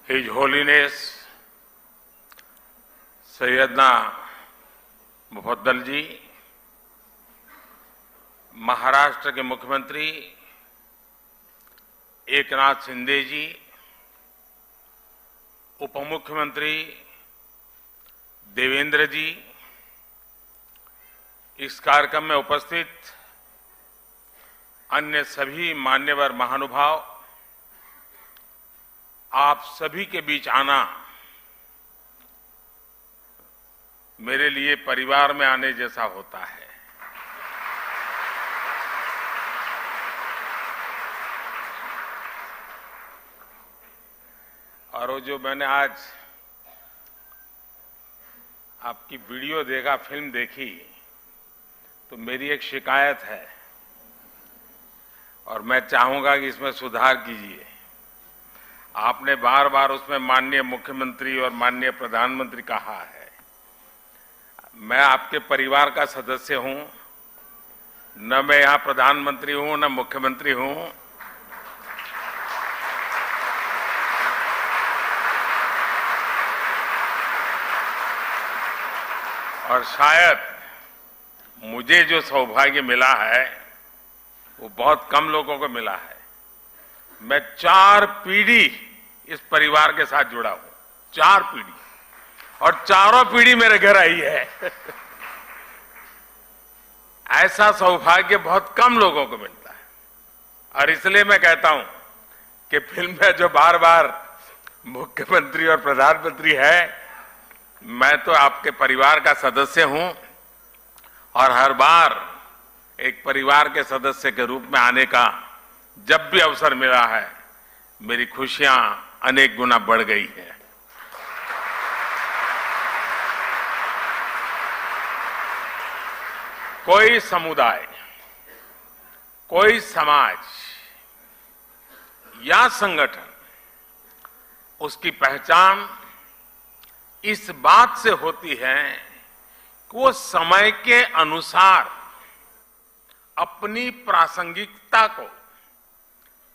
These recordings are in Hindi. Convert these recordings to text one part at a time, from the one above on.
His Holiness सैयदना मुफद्दल जी, महाराष्ट्र के मुख्यमंत्री एकनाथ शिंदे जी, उप मुख्यमंत्री देवेंद्र जी, इस कार्यक्रम में उपस्थित अन्य सभी मान्यवर महानुभाव, आप सभी के बीच आना मेरे लिए परिवार में आने जैसा होता है। और वो जो मैंने आज आपकी वीडियो देखा, फिल्म देखी, तो मेरी एक शिकायत है और मैं चाहूंगा कि इसमें सुधार कीजिए। आपने बार बार उसमें माननीय मुख्यमंत्री और माननीय प्रधानमंत्री कहा है। मैं आपके परिवार का सदस्य हूं, न मैं यहां प्रधानमंत्री हूं न मुख्यमंत्री हूं। और शायद मुझे जो सौभाग्य मिला है वो बहुत कम लोगों को मिला है। मैं 4 पीढ़ी इस परिवार के साथ जुड़ा हूं, 4 पीढ़ी, और चारों पीढ़ी मेरे घर आई है। ऐसा सौभाग्य बहुत कम लोगों को मिलता है। और इसलिए मैं कहता हूं कि फिल्म में जो बार बार मुख्यमंत्री और प्रधानमंत्री है, मैं तो आपके परिवार का सदस्य हूं और हर बार एक परिवार के सदस्य के रूप में आने का जब भी अवसर मिला है, मेरी खुशियां अनेक गुना बढ़ गई हैं। कोई समुदाय, कोई समाज या संगठन, उसकी पहचान इस बात से होती है कि वो समय के अनुसार अपनी प्रासंगिकता को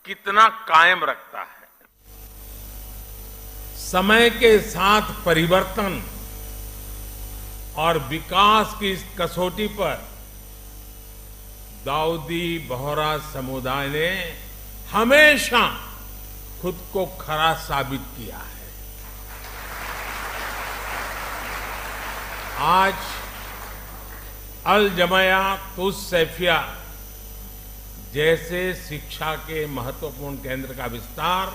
कितना कायम रखता है। समय के साथ परिवर्तन और विकास की इस कसौटी पर दाऊदी बोहरा समुदाय ने हमेशा खुद को खरा साबित किया है। आज अल जमाया तुस्सैफिया जैसे शिक्षा के महत्वपूर्ण केंद्र का विस्तार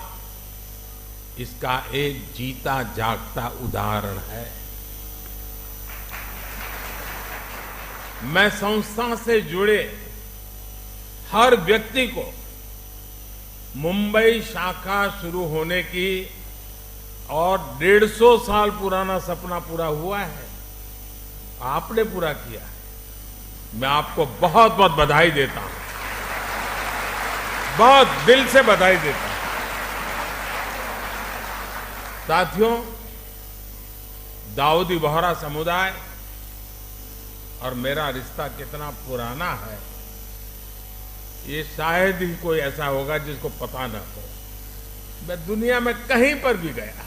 इसका एक जीता जागता उदाहरण है। मैं संस्था से जुड़े हर व्यक्ति को मुंबई शाखा शुरू होने की और 150 साल पुराना सपना पूरा हुआ है, आपने पूरा किया है, मैं आपको बहुत बहुत बधाई देता हूं, बहुत दिल से बधाई देता हूं। साथियों, दाऊदी बोहरा समुदाय और मेरा रिश्ता कितना पुराना है, ये शायद ही कोई ऐसा होगा जिसको पता न हो। मैं दुनिया में कहीं पर भी गया,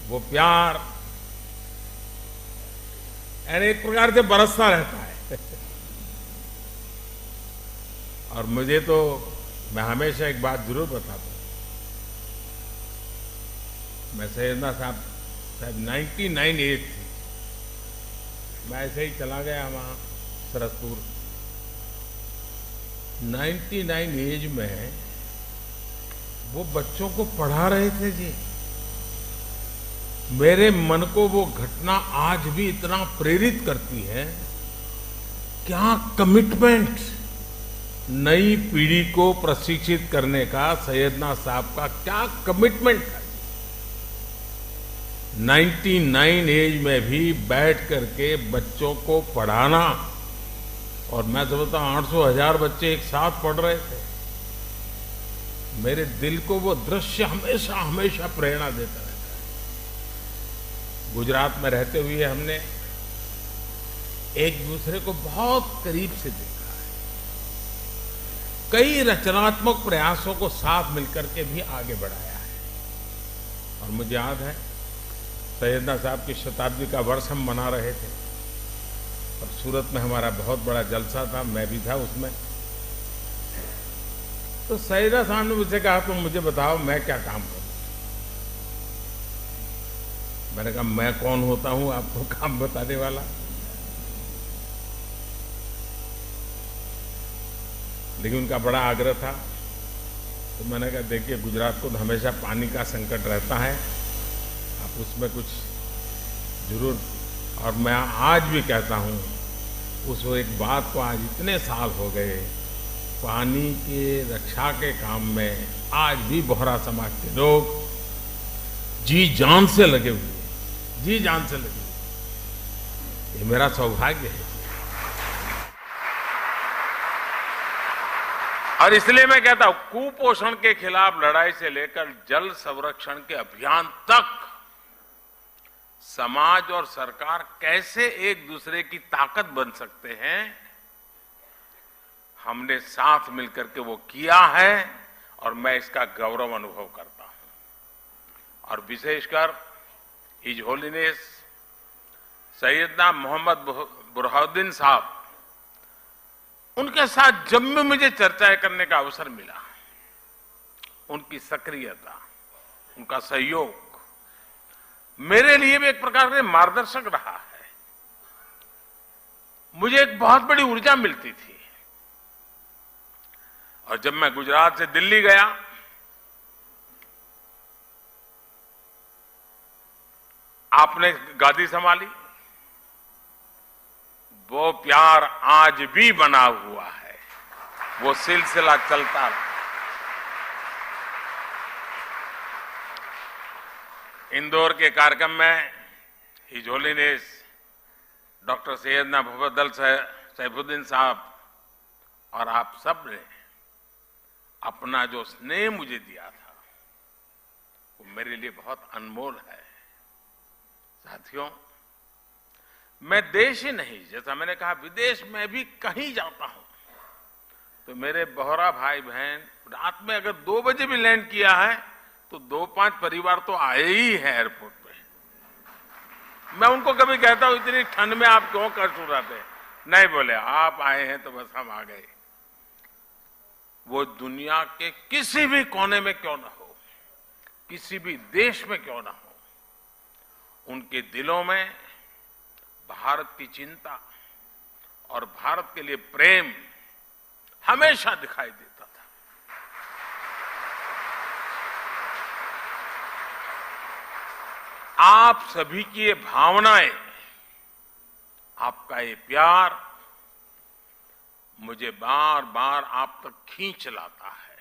वो प्यार यानी एक प्रकार से बरसता रहता है। और मुझे तो, मैं हमेशा एक बात जरूर बताता हूं, मैं सैयदना साहब 99 एज थी, मैं ऐसे ही चला गया वहां सरसपुर। 99 एज में वो बच्चों को पढ़ा रहे थे जी। मेरे मन को वो घटना आज भी इतना प्रेरित करती है। क्या कमिटमेंट, नई पीढ़ी को प्रशिक्षित करने का सैयदना साहब का क्या कमिटमेंट है। 99 एज में भी बैठ करके बच्चों को पढ़ाना, और मैं समझता हूं 800,000 बच्चे एक साथ पढ़ रहे थे। मेरे दिल को वो दृश्य हमेशा हमेशा प्रेरणा देता रहता है। गुजरात में रहते हुए हमने एक दूसरे को बहुत करीब से देखा है। कई रचनात्मक प्रयासों को साथ मिलकर के भी आगे बढ़ाया है। और मुझे याद है सैयदना साहब की शताब्दी का वर्ष हम मना रहे थे और सूरत में हमारा बहुत बड़ा जलसा था, मैं भी था उसमें। तो सैयदा साहब ने मुझसे कहा तुम मुझे बताओ मैं क्या काम करूं। मैंने कहा मैं कौन होता हूं आपको काम बताने वाला। लेकिन उनका बड़ा आग्रह था, तो मैंने कहा देखिए गुजरात को तो हमेशा पानी का संकट रहता है, आप उसमें कुछ जरूर। और मैं आज भी कहता हूं उस एक बात को, आज इतने साल हो गए, पानी के रक्षा के काम में आज भी बोहरा समाज के लोग जी जान से लगे हुए, जी जान से लगे हुए। ये मेरा सौभाग्य है। और इसलिए मैं कहता हूं कुपोषण के खिलाफ लड़ाई से लेकर जल संरक्षण के अभियान तक समाज और सरकार कैसे एक दूसरे की ताकत बन सकते हैं, हमने साथ मिलकर के वो किया है और मैं इसका गौरव अनुभव करता हूं। और विशेषकर हिज होलीनेस सैयदना मोहम्मद बुरहानुद्दीन साहब, उनके साथ जब भी मुझे चर्चाएं करने का अवसर मिला, उनकी सक्रियता, उनका सहयोग मेरे लिए भी एक प्रकार से मार्गदर्शक रहा है। मुझे एक बहुत बड़ी ऊर्जा मिलती थी। और जब मैं गुजरात से दिल्ली गया, आपने गादी संभाली, वो प्यार आज भी बना हुआ है, वो सिलसिला चलता रहा। इंदौर के कार्यक्रम में his holiness doctor Syedna Mufaddal Saifuddin साहब और आप सब ने अपना जो स्नेह मुझे दिया था, वो मेरे लिए बहुत अनमोल है। साथियों, मैं देश ही नहीं, जैसा मैंने कहा विदेश में भी कहीं जाता हूं तो मेरे बोहरा भाई बहन रात में अगर 2 बजे भी लैंड किया है तो 2-5 परिवार तो आए ही हैं एयरपोर्ट पे। मैं उनको कभी कहता हूं इतनी ठंड में आप क्यों कष्ट उठाते हैं? नहीं, बोले आप आए हैं तो बस हम आ गए। वो दुनिया के किसी भी कोने में क्यों ना हो, किसी भी देश में क्यों ना हो, उनके दिलों में भारत की चिंता और भारत के लिए प्रेम हमेशा दिखाई देता था। आप सभी की ये भावनाएं, आपका ये प्यार मुझे बार बार आप तक खींच लाता है।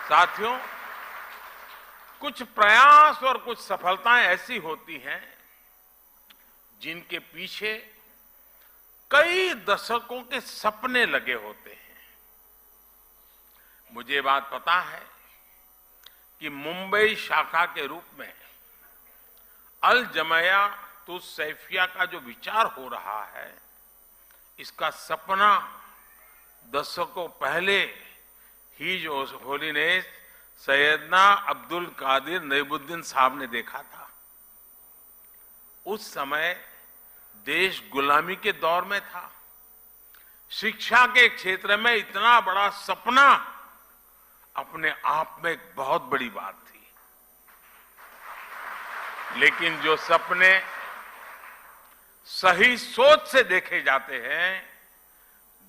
साथियों, कुछ प्रयास और कुछ सफलताएं ऐसी होती हैं जिनके पीछे कई दशकों के सपने लगे होते हैं। मुझे बात पता है कि मुंबई शाखा के रूप में अल जमाया तुस सैफिया का जो विचार हो रहा है, इसका सपना दशकों पहले हिज होलीनेस सैयदना अब्दुल कादिर नईमुद्दीन साहब ने देखा था। उस समय देश गुलामी के दौर में था। शिक्षा के क्षेत्र में इतना बड़ा सपना अपने आप में एक बहुत बड़ी बात थी। लेकिन जो सपने सही सोच से देखे जाते हैं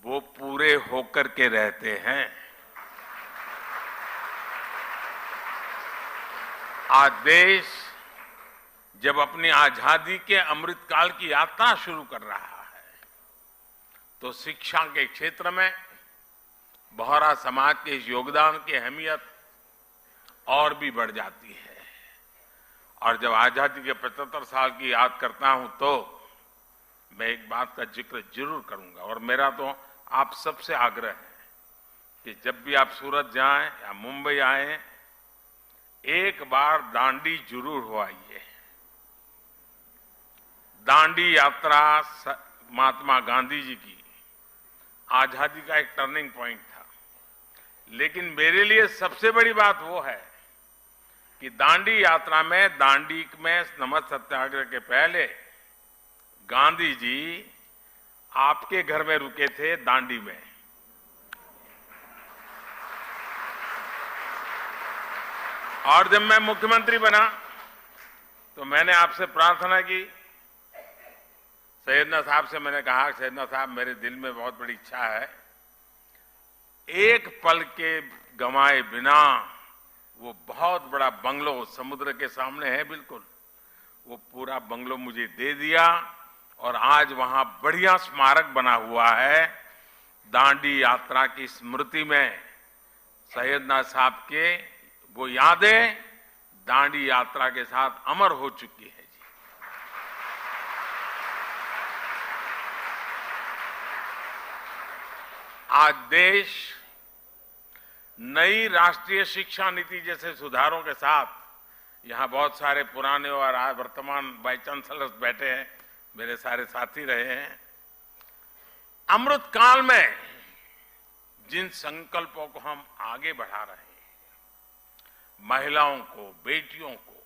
वो पूरे होकर के रहते हैं। आज देश जब अपनी आजादी के अमृतकाल की यात्रा शुरू कर रहा है तो शिक्षा के क्षेत्र में बोहरा समाज के इस योगदान की अहमियत और भी बढ़ जाती है। और जब आजादी के 75 साल की याद करता हूं तो मैं एक बात का जिक्र जरूर करूंगा, और मेरा तो आप सबसे आग्रह है कि जब भी आप सूरत जाएं या मुंबई आएं, एक बार दांडी जरूर हो आइए। दांडी यात्रा महात्मा गांधी जी की आजादी का एक टर्निंग पॉइंट था। लेकिन मेरे लिए सबसे बड़ी बात वो है कि दांडी यात्रा में, दांडी में नमक सत्याग्रह के पहले गांधी जी आपके घर में रुके थे, दांडी में। और जब मैं मुख्यमंत्री बना तो मैंने आपसे प्रार्थना की, सैयदना साहब से मैंने कहा, सैयदना साहब मेरे दिल में बहुत बड़ी इच्छा है, एक पल के गंवाए बिना वो बहुत बड़ा बंगलो समुद्र के सामने है बिल्कुल, वो पूरा बंगलो मुझे दे दिया और आज वहां बढ़िया स्मारक बना हुआ है। दांडी यात्रा की स्मृति में सैयदना साहब के वो यादें दांडी यात्रा के साथ अमर हो चुकी है जी। आज देश नई राष्ट्रीय शिक्षा नीति जैसे सुधारों के साथ, यहां बहुत सारे पुराने और आज वर्तमान वाइस चांसलर्स बैठे हैं, मेरे सारे साथी रहे हैं, अमृत काल में जिन संकल्पों को हम आगे बढ़ा रहे हैं, महिलाओं को, बेटियों को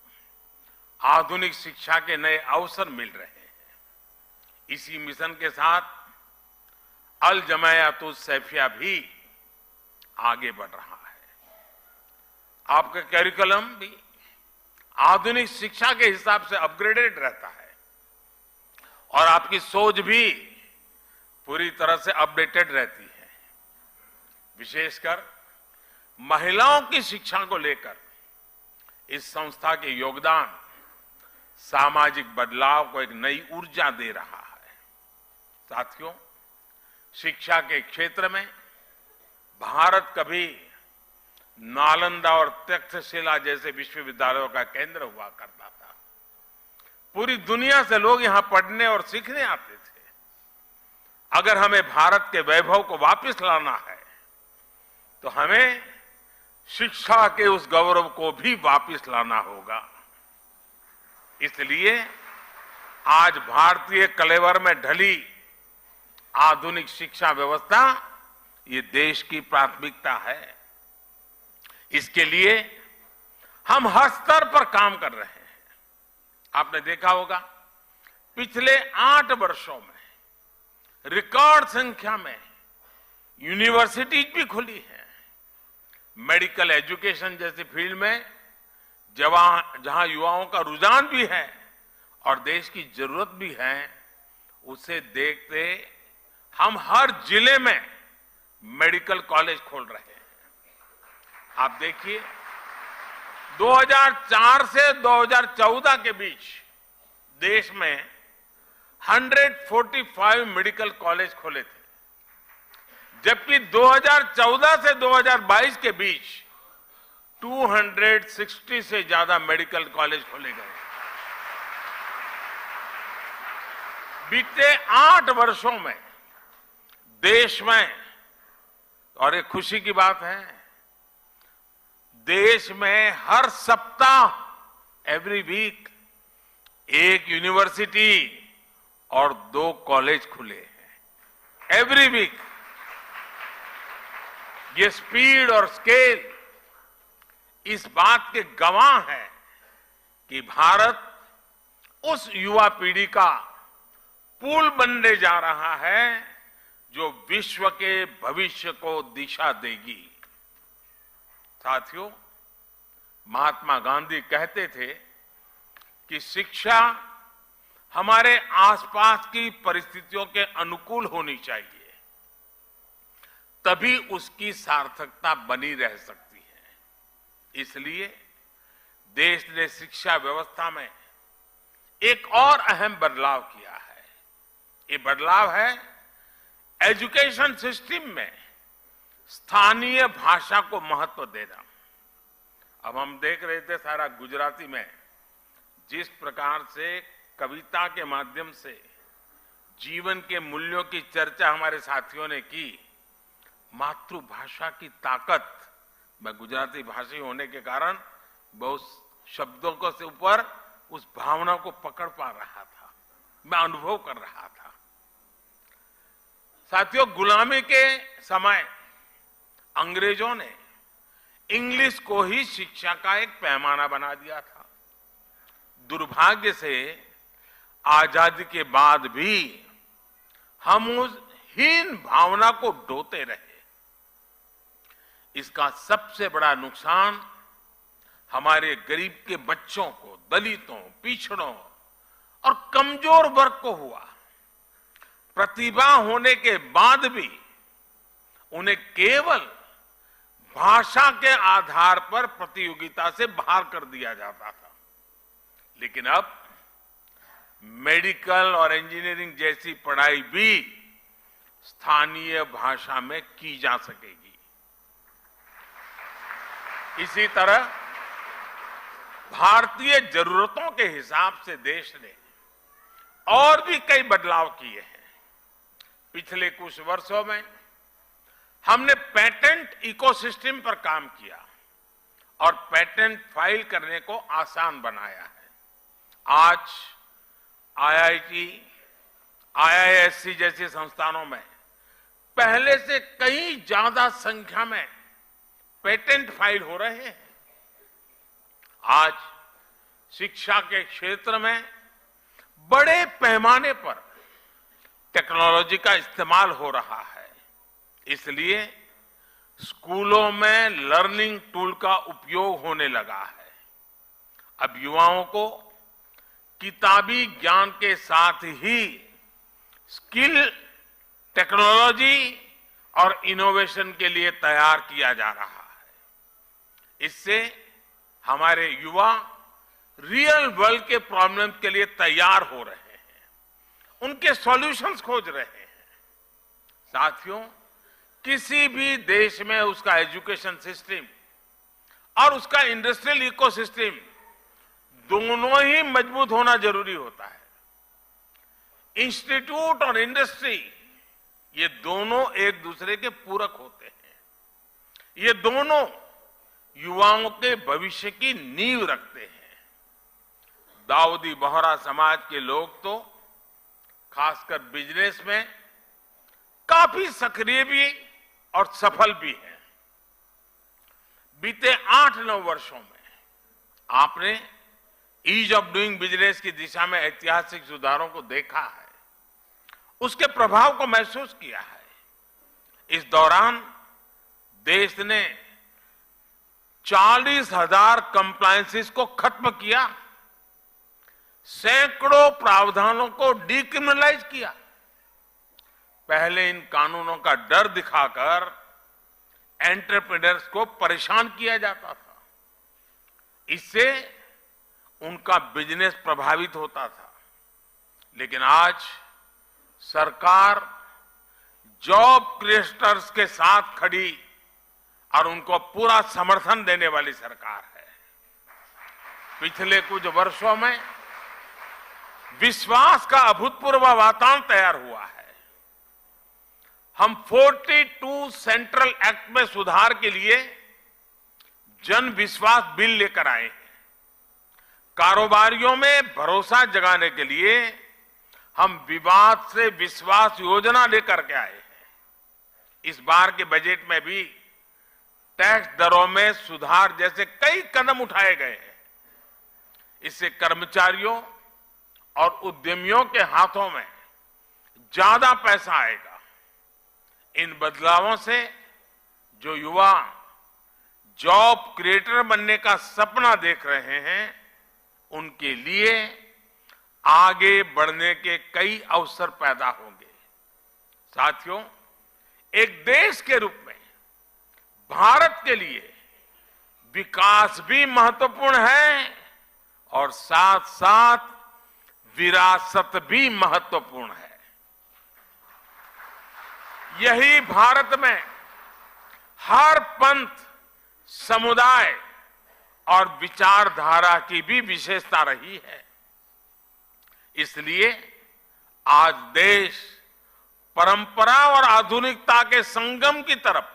आधुनिक शिक्षा के नए अवसर मिल रहे हैं। इसी मिशन के साथ अल जमायातुस सैफिया भी आगे बढ़ रहा है। आपका करिकुलम भी आधुनिक शिक्षा के हिसाब से अपग्रेडेड रहता है और आपकी सोच भी पूरी तरह से अपडेटेड रहती है। विशेषकर महिलाओं की शिक्षा को लेकर इस संस्था के योगदान सामाजिक बदलाव को एक नई ऊर्जा दे रहा है। साथियों, शिक्षा के क्षेत्र में भारत कभी नालंदा और तक्षशिला जैसे विश्वविद्यालयों का केंद्र हुआ करता था। पूरी दुनिया से लोग यहां पढ़ने और सीखने आते थे। अगर हमें भारत के वैभव को वापस लाना है तो हमें शिक्षा के उस गौरव को भी वापस लाना होगा। इसलिए आज भारतीय कलेवर में ढली आधुनिक शिक्षा व्यवस्था ये देश की प्राथमिकता है। इसके लिए हम हर स्तर पर काम कर रहे हैं। आपने देखा होगा पिछले 8 वर्षों में रिकॉर्ड संख्या में यूनिवर्सिटीज भी खुली है। मेडिकल एजुकेशन जैसी फील्ड में जहां युवाओं का रुझान भी है और देश की जरूरत भी है, उसे देखते हम हर जिले में मेडिकल कॉलेज खोल रहे हैं। आप देखिए 2004 से 2014 के बीच देश में 145 मेडिकल कॉलेज खोले थे, जबकि 2014 से 2022 के बीच 260 से ज्यादा मेडिकल कॉलेज खोले गए। बीते 8 वर्षों में देश में, और एक खुशी की बात है, देश में हर सप्ताह एवरी वीक एक यूनिवर्सिटी और 2 कॉलेज खुले हैं। Every week. ये स्पीड और स्केल इस बात के गवाह है कि भारत उस युवा पीढ़ी का पुल बनने जा रहा है जो विश्व के भविष्य को दिशा देगी। साथियों, महात्मा गांधी कहते थे कि शिक्षा हमारे आसपास की परिस्थितियों के अनुकूल होनी चाहिए, तभी उसकी सार्थकता बनी रह सकती है। इसलिए देश ने शिक्षा व्यवस्था में एक और अहम बदलाव किया है। ये बदलाव है एजुकेशन सिस्टम में स्थानीय भाषा को महत्व देना। अब हम देख रहे थे सारा गुजराती में जिस प्रकार से कविता के माध्यम से जीवन के मूल्यों की चर्चा हमारे साथियों ने की। मातृभाषा की ताकत, मैं गुजराती भाषी होने के कारण बहुत शब्दों को से ऊपर उस भावना को पकड़ पा रहा था, मैं अनुभव कर रहा था। साथियों, गुलामी के समय अंग्रेजों ने इंग्लिश को ही शिक्षा का एक पैमाना बना दिया था। दुर्भाग्य से आजादी के बाद भी हम उस हीन भावना को ढोते रहे। इसका सबसे बड़ा नुकसान हमारे गरीब के बच्चों को, दलितों, पिछड़ों और कमजोर वर्ग को हुआ। प्रतिभा होने के बाद भी उन्हें केवल भाषा के आधार पर प्रतियोगिता से बाहर कर दिया जाता था। लेकिन अब मेडिकल और इंजीनियरिंग जैसी पढ़ाई भी स्थानीय भाषा में की जा सकेगी। इसी तरह भारतीय जरूरतों के हिसाब से देश ने और भी कई बदलाव किए हैं। पिछले कुछ वर्षों में हमने पेटेंट इकोसिस्टम पर काम किया और पेटेंट फाइल करने को आसान बनाया है। आज आईआईटी, आईआईएससी जैसे संस्थानों में पहले से कई ज्यादा संख्या में पेटेंट फाइल हो रहे हैं। आज शिक्षा के क्षेत्र में बड़े पैमाने पर टेक्नोलॉजी का इस्तेमाल हो रहा है। इसलिए स्कूलों में लर्निंग टूल का उपयोग होने लगा है। अब युवाओं को किताबी ज्ञान के साथ ही स्किल, टेक्नोलॉजी और इनोवेशन के लिए तैयार किया जा रहा है। इससे हमारे युवा रियल वर्ल्ड के प्रॉब्लम के लिए तैयार हो रहे हैं, उनके सॉल्यूशंस खोज रहे हैं। साथियों, किसी भी देश में उसका एजुकेशन सिस्टम और उसका इंडस्ट्रियल इकोसिस्टम दोनों ही मजबूत होना जरूरी होता है। इंस्टीट्यूट और इंडस्ट्री ये दोनों एक दूसरे के पूरक होते हैं। ये दोनों युवाओं के भविष्य की नींव रखते हैं। दाऊदी बोहरा समाज के लोग तो खासकर बिजनेस में काफी सक्रिय भी और सफल भी हैं। बीते 8-9 वर्षों में आपने ईज ऑफ डूइंग बिजनेस की दिशा में ऐतिहासिक सुधारों को देखा है, उसके प्रभाव को महसूस किया है। इस दौरान देश ने 40,000 कंप्लायंसेस को खत्म किया, सैकड़ों प्रावधानों को डिक्रिमिनलाइज किया। पहले इन कानूनों का डर दिखाकर एंटरप्रेन्योर्स को परेशान किया जाता था। इससे उनका बिजनेस प्रभावित होता था। लेकिन आज सरकार जॉब क्रिएटर्स के साथ खड़ी और उनको पूरा समर्थन देने वाली सरकार है। पिछले कुछ वर्षों में विश्वास का अभूतपूर्व वातावरण तैयार हुआ है। हम 42 सेंट्रल एक्ट में सुधार के लिए जन विश्वास बिल लेकर आए हैं। कारोबारियों में भरोसा जगाने के लिए हम विवाद से विश्वास योजना लेकर के आए हैं। इस बार के बजट में भी टैक्स दरों में सुधार जैसे कई कदम उठाए गए हैं। इससे कर्मचारियों और उद्यमियों के हाथों में ज्यादा पैसा आएगा। इन बदलावों से जो युवा जॉब क्रिएटर बनने का सपना देख रहे हैं, उनके लिए आगे बढ़ने के कई अवसर पैदा होंगे। साथियों, एक देश के रूप में भारत के लिए विकास भी महत्वपूर्ण है और साथ साथ विरासत भी महत्वपूर्ण है। यही भारत में हर पंथ, समुदाय और विचारधारा की भी विशेषता रही है। इसलिए आज देश परंपरा और आधुनिकता के संगम की तरफ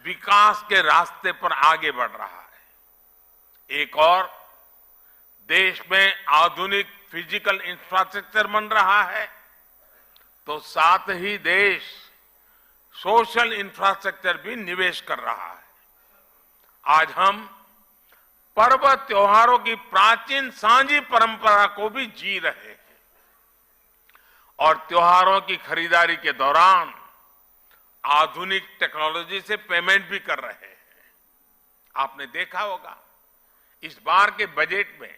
विकास के रास्ते पर आगे बढ़ रहा है। एक और देश में आधुनिक फिजिकल इंफ्रास्ट्रक्चर बन रहा है, तो साथ ही देश सोशल इंफ्रास्ट्रक्चर भी निवेश कर रहा है। आज हम पर्व त्योहारों की प्राचीन सांझी परंपरा को भी जी रहे हैं और त्योहारों की खरीदारी के दौरान आधुनिक टेक्नोलॉजी से पेमेंट भी कर रहे हैं। आपने देखा होगा इस बार के बजट में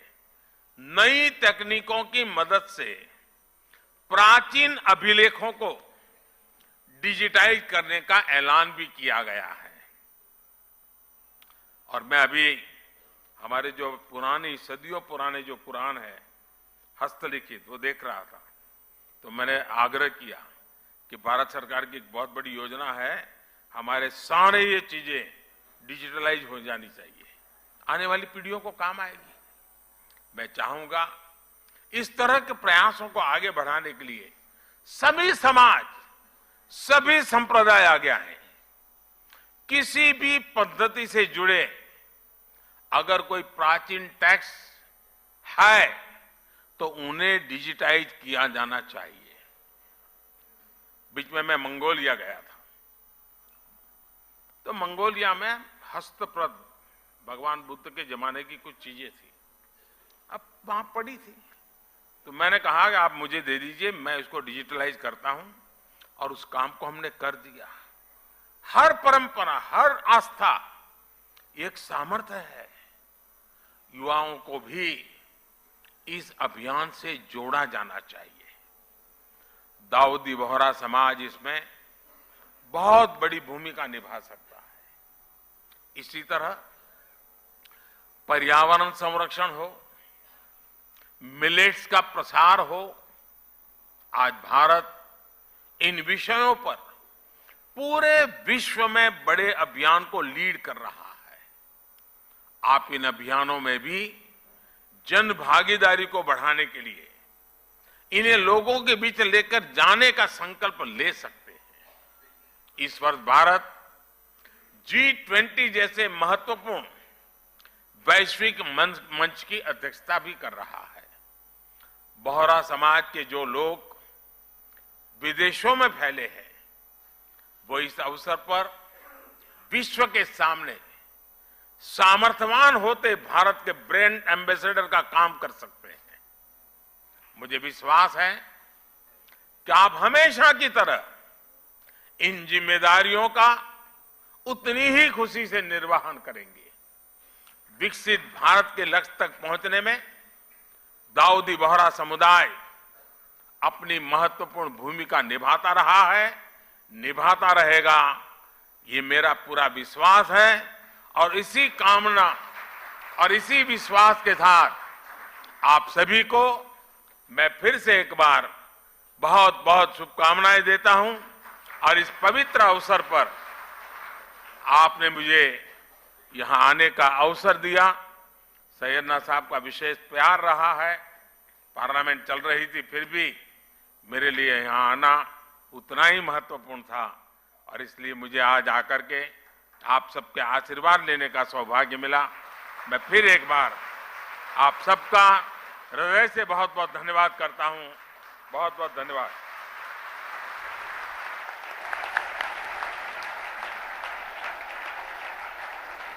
नई तकनीकों की मदद से प्राचीन अभिलेखों को डिजिटाइज करने का ऐलान भी किया गया है। और मैं अभी हमारे जो पुरानी सदियों पुराने जो पुराण है हस्तलिखित वो देख रहा था, तो मैंने आग्रह किया कि भारत सरकार की एक बहुत बड़ी योजना है, हमारे सारे ये चीजें डिजिटलाइज हो जानी चाहिए, आने वाली पीढ़ियों को काम आएगी। मैं चाहूंगा इस तरह के प्रयासों को आगे बढ़ाने के लिए सभी समाज, सभी संप्रदाय आगे आए। किसी भी पद्धति से जुड़े अगर कोई प्राचीन टैक्स है तो उन्हें डिजिटाइज किया जाना चाहिए। बीच में मैं मंगोलिया गया था, तो मंगोलिया में हस्तप्रत भगवान बुद्ध के जमाने की कुछ चीजें थी, अब वहां पड़ी थी, तो मैंने कहा कि आप मुझे दे दीजिए, मैं इसको डिजिटलाइज करता हूं, और उस काम को हमने कर दिया। हर परंपरा, हर आस्था एक सामर्थ्य है। युवाओं को भी इस अभियान से जोड़ा जाना चाहिए। दाऊदी बोहरा समाज इसमें बहुत बड़ी भूमिका निभा सकता है। इसी तरह पर्यावरण संरक्षण हो, मिलेट्स का प्रसार हो, आज भारत इन विषयों पर पूरे विश्व में बड़े अभियान को लीड कर रहा है। आप इन अभियानों में भी जन भागीदारी को बढ़ाने के लिए इन्हें लोगों के बीच लेकर जाने का संकल्प ले सकते हैं। इस वर्ष भारत G20 जैसे महत्वपूर्ण वैश्विक मंच की अध्यक्षता भी कर रहा है। बोहरा समाज के जो लोग विदेशों में फैले हैं, वो इस अवसर पर विश्व के सामने सामर्थ्यवान होते भारत के ब्रांड एम्बेसडर का काम कर सकते हैं। मुझे विश्वास है कि आप हमेशा की तरह इन जिम्मेदारियों का उतनी ही खुशी से निर्वहन करेंगे। विकसित भारत के लक्ष्य तक पहुंचने में दाऊदी बोहरा समुदाय अपनी महत्वपूर्ण भूमिका निभाता रहा है, निभाता रहेगा, ये मेरा पूरा विश्वास है। और इसी कामना और इसी विश्वास के साथ आप सभी को मैं फिर से एक बार बहुत बहुत शुभकामनाएं देता हूं। और इस पवित्र अवसर पर आपने मुझे यहां आने का अवसर दिया। सैयदना साहब का विशेष प्यार रहा है। पार्लियामेंट चल रही थी, फिर भी मेरे लिए यहां आना उतना ही महत्वपूर्ण था, और इसलिए मुझे आज आकर के आप सबके आशीर्वाद लेने का सौभाग्य मिला। मैं फिर एक बार आप सबका हृदय से बहुत बहुत धन्यवाद करता हूं। बहुत बहुत धन्यवाद।